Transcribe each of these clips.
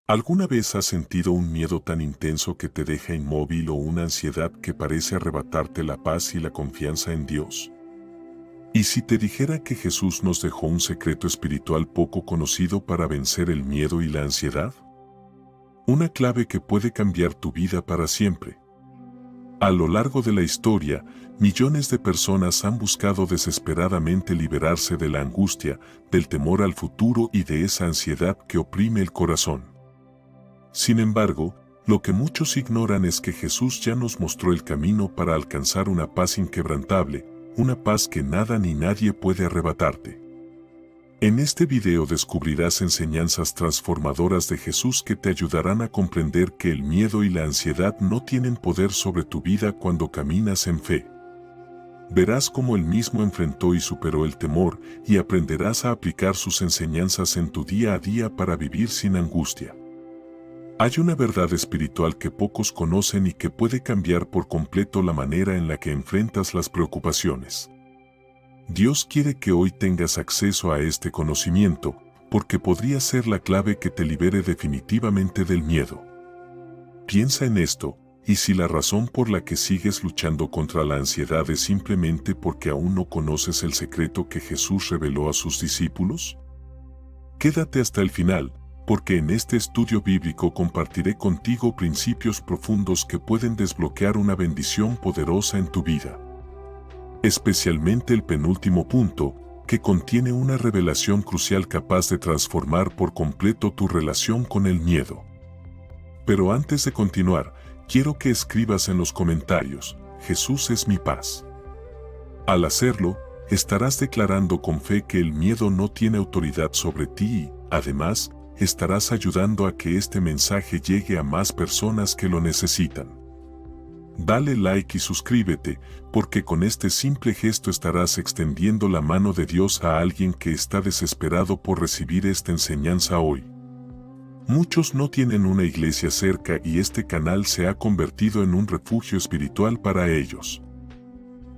¿Alguna vez has sentido un miedo tan intenso que te deja inmóvil o una ansiedad que parece arrebatarte la paz y la confianza en Dios? ¿Y si te dijera que Jesús nos dejó un secreto espiritual poco conocido para vencer el miedo y la ansiedad? Una clave que puede cambiar tu vida para siempre. A lo largo de la historia, millones de personas han buscado desesperadamente liberarse de la angustia, del temor al futuro y de esa ansiedad que oprime el corazón. Sin embargo, lo que muchos ignoran es que Jesús ya nos mostró el camino para alcanzar una paz inquebrantable, una paz que nada ni nadie puede arrebatarte. En este video descubrirás enseñanzas transformadoras de Jesús que te ayudarán a comprender que el miedo y la ansiedad no tienen poder sobre tu vida cuando caminas en fe. Verás cómo él mismo enfrentó y superó el temor y aprenderás a aplicar sus enseñanzas en tu día a día para vivir sin angustia. Hay una verdad espiritual que pocos conocen y que puede cambiar por completo la manera en la que enfrentas las preocupaciones. Dios quiere que hoy tengas acceso a este conocimiento, porque podría ser la clave que te libere definitivamente del miedo. Piensa en esto, y si la razón por la que sigues luchando contra la ansiedad es simplemente porque aún no conoces el secreto que Jesús reveló a sus discípulos. Quédate hasta el final, porque en este estudio bíblico compartiré contigo principios profundos que pueden desbloquear una bendición poderosa en tu vida. Especialmente el penúltimo punto, que contiene una revelación crucial capaz de transformar por completo tu relación con el miedo. Pero antes de continuar, quiero que escribas en los comentarios: Jesús es mi paz. Al hacerlo, estarás declarando con fe que el miedo no tiene autoridad sobre ti y, además, estarás ayudando a que este mensaje llegue a más personas que lo necesitan. Dale like y suscríbete, porque con este simple gesto estarás extendiendo la mano de Dios a alguien que está desesperado por recibir esta enseñanza hoy. Muchos no tienen una iglesia cerca y este canal se ha convertido en un refugio espiritual para ellos.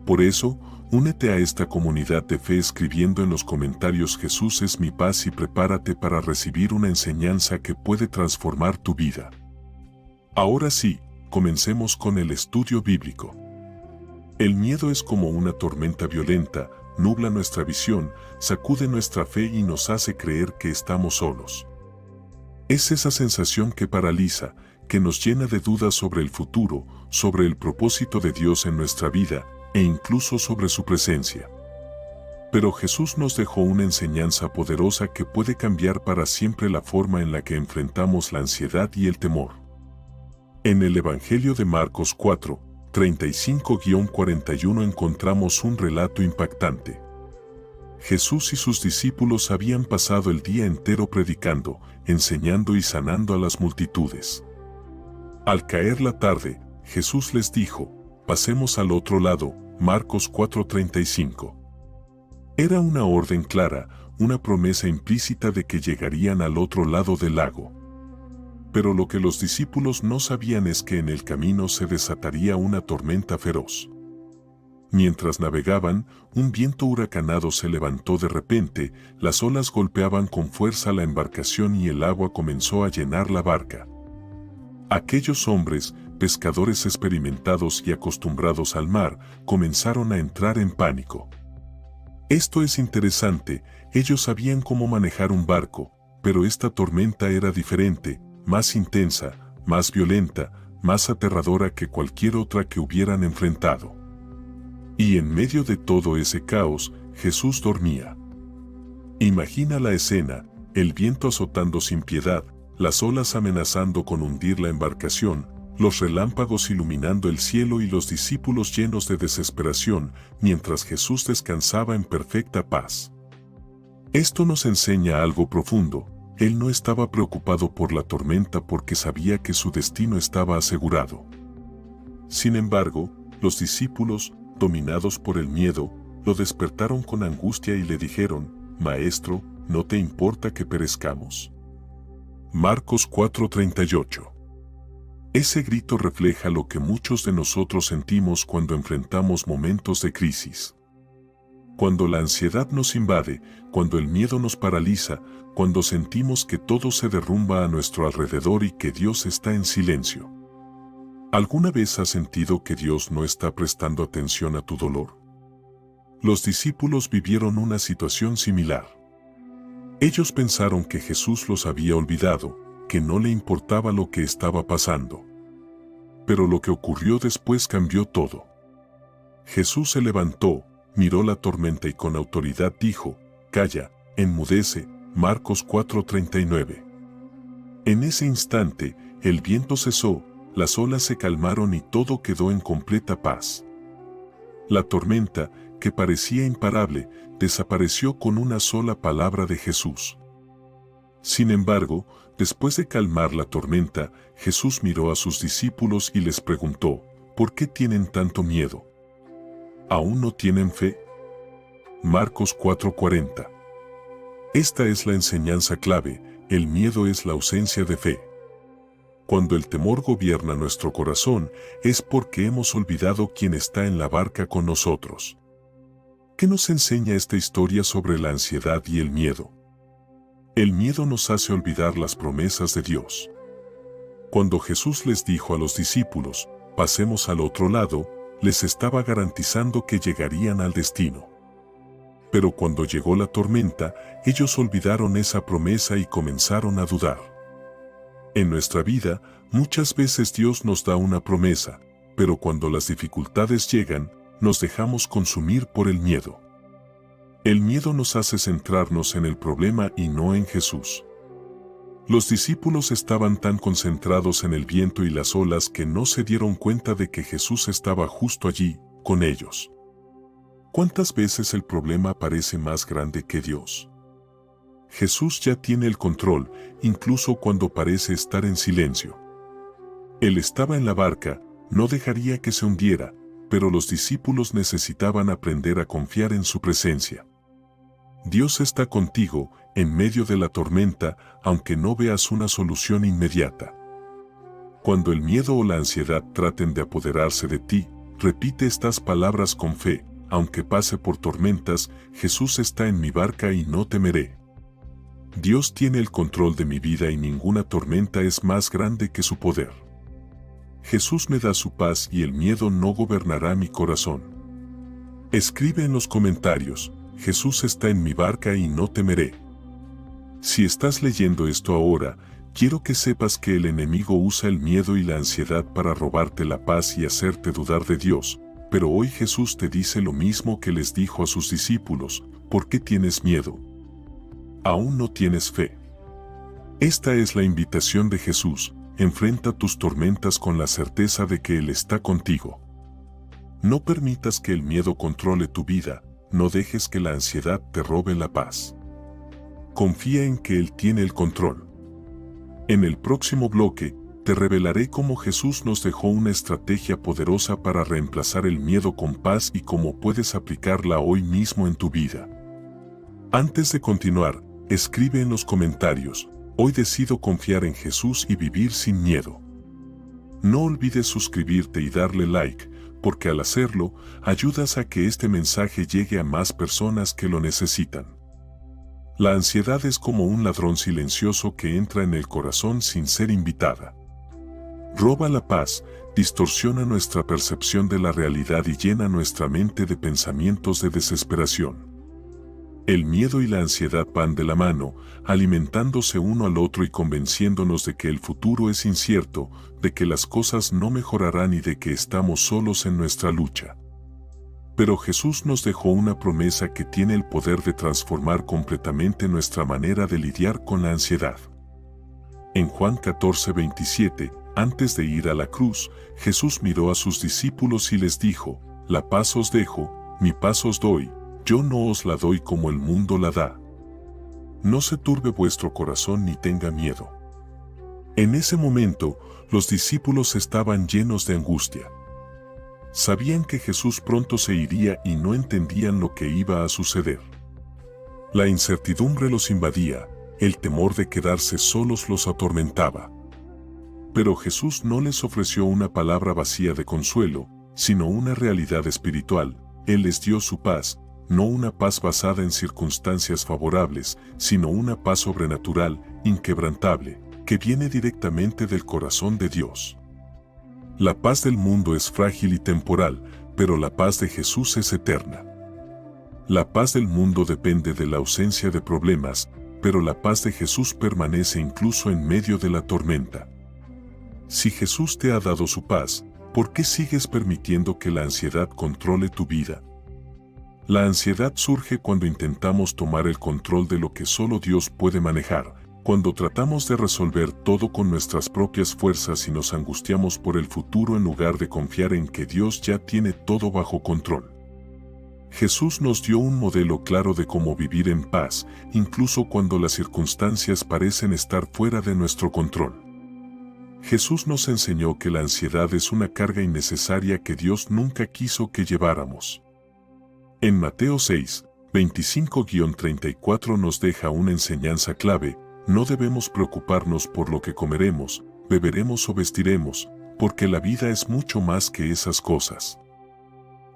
Por eso, únete a esta comunidad de fe escribiendo en los comentarios: Jesús es mi paz, y prepárate para recibir una enseñanza que puede transformar tu vida. Ahora sí, comencemos con el estudio bíblico. El miedo es como una tormenta violenta, nubla nuestra visión, sacude nuestra fe y nos hace creer que estamos solos. Es esa sensación que paraliza, que nos llena de dudas sobre el futuro, sobre el propósito de Dios en nuestra vida, e incluso sobre su presencia. Pero Jesús nos dejó una enseñanza poderosa que puede cambiar para siempre la forma en la que enfrentamos la ansiedad y el temor. En el Evangelio de Marcos 4, 35-41 encontramos un relato impactante. Jesús y sus discípulos habían pasado el día entero predicando, enseñando y sanando a las multitudes. Al caer la tarde, Jesús les dijo: pasemos al otro lado. Marcos 4:35. Era una orden clara, una promesa implícita de que llegarían al otro lado del lago. Pero lo que los discípulos no sabían es que en el camino se desataría una tormenta feroz. Mientras navegaban, un viento huracanado se levantó de repente, las olas golpeaban con fuerza la embarcación y el agua comenzó a llenar la barca. Aquellos hombres, pescadores experimentados y acostumbrados al mar, comenzaron a entrar en pánico. Esto es interesante, ellos sabían cómo manejar un barco, pero esta tormenta era diferente, más intensa, más violenta, más aterradora que cualquier otra que hubieran enfrentado. Y en medio de todo ese caos, Jesús dormía. Imagina la escena: el viento azotando sin piedad, las olas amenazando con hundir la embarcación, los relámpagos iluminando el cielo y los discípulos llenos de desesperación, mientras Jesús descansaba en perfecta paz. Esto nos enseña algo profundo: él no estaba preocupado por la tormenta porque sabía que su destino estaba asegurado. Sin embargo, los discípulos, dominados por el miedo, lo despertaron con angustia y le dijeron: Maestro, ¿no te importa que perezcamos? Marcos 4:38. Ese grito refleja lo que muchos de nosotros sentimos cuando enfrentamos momentos de crisis. Cuando la ansiedad nos invade, cuando el miedo nos paraliza, cuando sentimos que todo se derrumba a nuestro alrededor y que Dios está en silencio. ¿Alguna vez has sentido que Dios no está prestando atención a tu dolor? Los discípulos vivieron una situación similar. Ellos pensaron que Jesús los había olvidado, que no le importaba lo que estaba pasando. Pero lo que ocurrió después cambió todo. Jesús se levantó, miró la tormenta y con autoridad dijo: «Calla, enmudece». Marcos 4:39. En ese instante, el viento cesó, las olas se calmaron y todo quedó en completa paz. La tormenta, que parecía imparable, desapareció con una sola palabra de Jesús. Sin embargo, después de calmar la tormenta, Jesús miró a sus discípulos y les preguntó: ¿por qué tienen tanto miedo? ¿Aún no tienen fe? Marcos 4:40. Esta es la enseñanza clave: el miedo es la ausencia de fe. Cuando el temor gobierna nuestro corazón, es porque hemos olvidado quién está en la barca con nosotros. ¿Qué nos enseña esta historia sobre la ansiedad y el miedo? El miedo nos hace olvidar las promesas de Dios. Cuando Jesús les dijo a los discípulos: «pasemos al otro lado», les estaba garantizando que llegarían al destino. Pero cuando llegó la tormenta, ellos olvidaron esa promesa y comenzaron a dudar. En nuestra vida, muchas veces Dios nos da una promesa, pero cuando las dificultades llegan, nos dejamos consumir por el miedo. El miedo nos hace centrarnos en el problema y no en Jesús. Los discípulos estaban tan concentrados en el viento y las olas que no se dieron cuenta de que Jesús estaba justo allí, con ellos. ¿Cuántas veces el problema parece más grande que Dios? Jesús ya tiene el control, incluso cuando parece estar en silencio. Él estaba en la barca, no dejaría que se hundiera, pero los discípulos necesitaban aprender a confiar en su presencia. Dios está contigo en medio de la tormenta, aunque no veas una solución inmediata. Cuando el miedo o la ansiedad traten de apoderarse de ti, repite estas palabras con fe: «Aunque pase por tormentas, Jesús está en mi barca y no temeré». Dios tiene el control de mi vida y ninguna tormenta es más grande que su poder. Jesús me da su paz y el miedo no gobernará mi corazón. Escribe en los comentarios: «Jesús está en mi barca y no temeré». Si estás leyendo esto ahora, quiero que sepas que el enemigo usa el miedo y la ansiedad para robarte la paz y hacerte dudar de Dios, pero hoy Jesús te dice lo mismo que les dijo a sus discípulos: ¿por qué tienes miedo? ¿Aún no tienes fe? Esta es la invitación de Jesús: enfrenta tus tormentas con la certeza de que Él está contigo. No permitas que el miedo controle tu vida, no dejes que la ansiedad te robe la paz. Confía en que Él tiene el control. En el próximo bloque, te revelaré cómo Jesús nos dejó una estrategia poderosa para reemplazar el miedo con paz y cómo puedes aplicarla hoy mismo en tu vida. Antes de continuar, escribe en los comentarios: «Hoy decido confiar en Jesús y vivir sin miedo». No olvides suscribirte y darle like, porque al hacerlo, ayudas a que este mensaje llegue a más personas que lo necesitan. La ansiedad es como un ladrón silencioso que entra en el corazón sin ser invitada. Roba la paz, distorsiona nuestra percepción de la realidad y llena nuestra mente de pensamientos de desesperación. El miedo y la ansiedad van de la mano, alimentándose uno al otro y convenciéndonos de que el futuro es incierto, de que las cosas no mejorarán y de que estamos solos en nuestra lucha. Pero Jesús nos dejó una promesa que tiene el poder de transformar completamente nuestra manera de lidiar con la ansiedad. En Juan 14:27, antes de ir a la cruz, Jesús miró a sus discípulos y les dijo: «La paz os dejo, mi paz os doy, yo no os la doy como el mundo la da. No se turbe vuestro corazón ni tenga miedo». En ese momento, los discípulos estaban llenos de angustia. Sabían que Jesús pronto se iría y no entendían lo que iba a suceder. La incertidumbre los invadía, el temor de quedarse solos los atormentaba. Pero Jesús no les ofreció una palabra vacía de consuelo, sino una realidad espiritual. Él les dio su paz, no una paz basada en circunstancias favorables, sino una paz sobrenatural, inquebrantable, que viene directamente del corazón de Dios. La paz del mundo es frágil y temporal, pero la paz de Jesús es eterna. La paz del mundo depende de la ausencia de problemas, pero la paz de Jesús permanece incluso en medio de la tormenta. Si Jesús te ha dado su paz, ¿por qué sigues permitiendo que la ansiedad controle tu vida? La ansiedad surge cuando intentamos tomar el control de lo que solo Dios puede manejar, cuando tratamos de resolver todo con nuestras propias fuerzas y nos angustiamos por el futuro en lugar de confiar en que Dios ya tiene todo bajo control. Jesús nos dio un modelo claro de cómo vivir en paz, incluso cuando las circunstancias parecen estar fuera de nuestro control. Jesús nos enseñó que la ansiedad es una carga innecesaria que Dios nunca quiso que lleváramos. En Mateo 6, 25-34 nos deja una enseñanza clave: no debemos preocuparnos por lo que comeremos, beberemos o vestiremos, porque la vida es mucho más que esas cosas.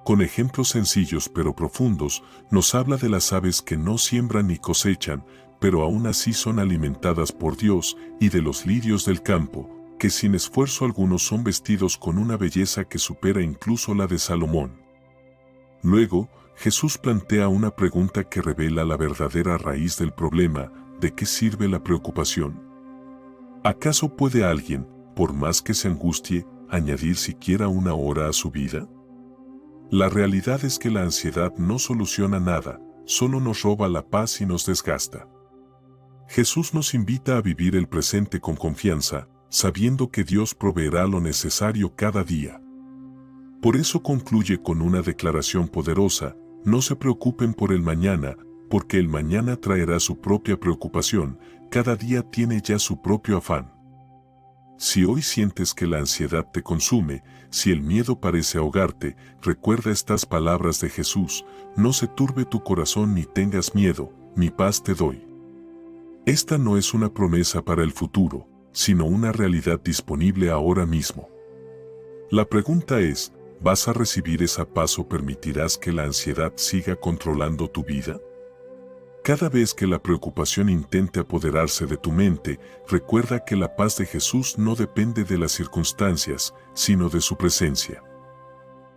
Con ejemplos sencillos pero profundos, nos habla de las aves que no siembran ni cosechan, pero aún así son alimentadas por Dios, y de los lirios del campo, que sin esfuerzo alguno son vestidos con una belleza que supera incluso la de Salomón. Luego, Jesús plantea una pregunta que revela la verdadera raíz del problema: ¿de qué sirve la preocupación? ¿Acaso puede alguien, por más que se angustie, añadir siquiera una hora a su vida? La realidad es que la ansiedad no soluciona nada, solo nos roba la paz y nos desgasta. Jesús nos invita a vivir el presente con confianza, sabiendo que Dios proveerá lo necesario cada día. Por eso concluye con una declaración poderosa: no se preocupen por el mañana, porque el mañana traerá su propia preocupación, cada día tiene ya su propio afán. Si hoy sientes que la ansiedad te consume, si el miedo parece ahogarte, recuerda estas palabras de Jesús: no se turbe tu corazón ni tengas miedo, mi paz te doy. Esta no es una promesa para el futuro, sino una realidad disponible ahora mismo. La pregunta es: ¿vas a recibir esa paz o permitirás que la ansiedad siga controlando tu vida? Cada vez que la preocupación intente apoderarse de tu mente, recuerda que la paz de Jesús no depende de las circunstancias, sino de su presencia.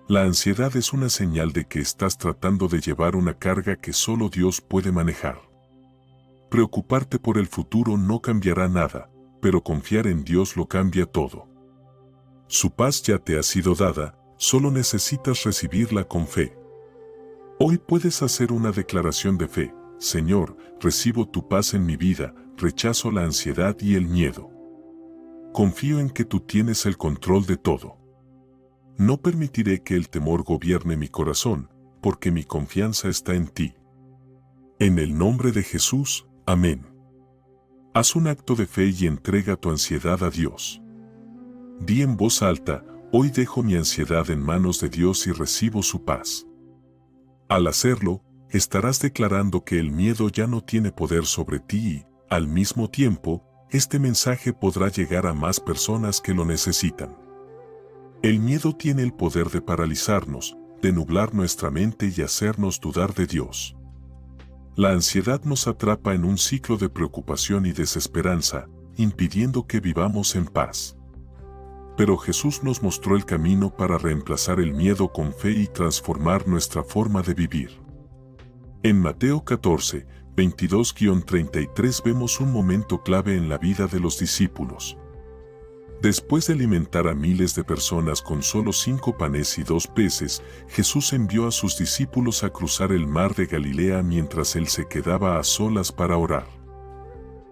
La ansiedad es una señal de que estás tratando de llevar una carga que solo Dios puede manejar. Preocuparte por el futuro no cambiará nada, pero confiar en Dios lo cambia todo. Su paz ya te ha sido dada, solo necesitas recibirla con fe. Hoy puedes hacer una declaración de fe: Señor, recibo tu paz en mi vida, rechazo la ansiedad y el miedo. Confío en que tú tienes el control de todo. No permitiré que el temor gobierne mi corazón, porque mi confianza está en ti. En el nombre de Jesús, amén. Haz un acto de fe y entrega tu ansiedad a Dios. Di en voz alta: hoy dejo mi ansiedad en manos de Dios y recibo su paz. Al hacerlo, estarás declarando que el miedo ya no tiene poder sobre ti y, al mismo tiempo, este mensaje podrá llegar a más personas que lo necesitan. El miedo tiene el poder de paralizarnos, de nublar nuestra mente y hacernos dudar de Dios. La ansiedad nos atrapa en un ciclo de preocupación y desesperanza, impidiendo que vivamos en paz. Pero Jesús nos mostró el camino para reemplazar el miedo con fe y transformar nuestra forma de vivir. En Mateo 14, 22-33 vemos un momento clave en la vida de los discípulos. Después de alimentar a miles de personas con solo 5 panes y 2 peces, Jesús envió a sus discípulos a cruzar el mar de Galilea mientras él se quedaba a solas para orar.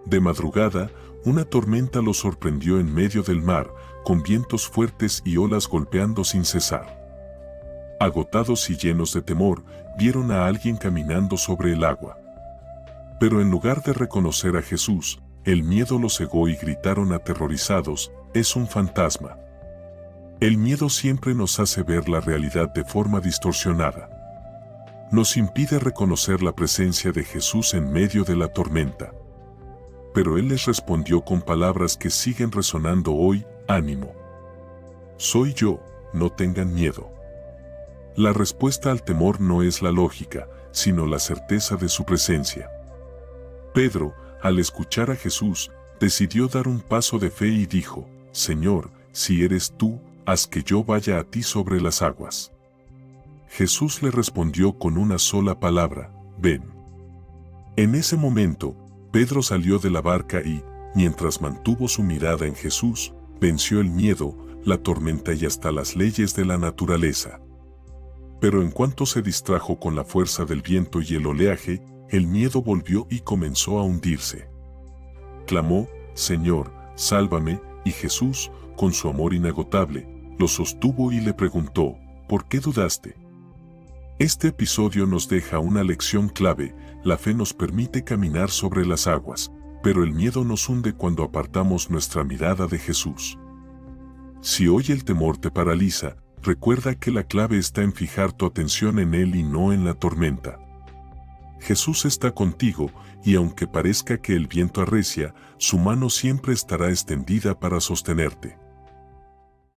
De madrugada, una tormenta los sorprendió en medio del mar, con vientos fuertes y olas golpeando sin cesar. Agotados y llenos de temor, vieron a alguien caminando sobre el agua. Pero en lugar de reconocer a Jesús, el miedo los cegó y gritaron aterrorizados: «Es un fantasma». El miedo siempre nos hace ver la realidad de forma distorsionada. Nos impide reconocer la presencia de Jesús en medio de la tormenta. Pero Él les respondió con palabras que siguen resonando hoy: «Ánimo. Soy yo, no tengan miedo». La respuesta al temor no es la lógica, sino la certeza de su presencia. Pedro, al escuchar a Jesús, decidió dar un paso de fe y dijo: Señor, si eres tú, haz que yo vaya a ti sobre las aguas. Jesús le respondió con una sola palabra: ven. En ese momento, Pedro salió de la barca y, mientras mantuvo su mirada en Jesús, venció el miedo, la tormenta y hasta las leyes de la naturaleza. Pero en cuanto se distrajo con la fuerza del viento y el oleaje, el miedo volvió y comenzó a hundirse. Clamó: Señor, sálvame, y Jesús, con su amor inagotable, lo sostuvo y le preguntó: ¿por qué dudaste? Este episodio nos deja una lección clave: la fe nos permite caminar sobre las aguas, pero el miedo nos hunde cuando apartamos nuestra mirada de Jesús. Si hoy el temor te paraliza, recuerda que la clave está en fijar tu atención en Él y no en la tormenta. Jesús está contigo, y aunque parezca que el viento arrecia, su mano siempre estará extendida para sostenerte.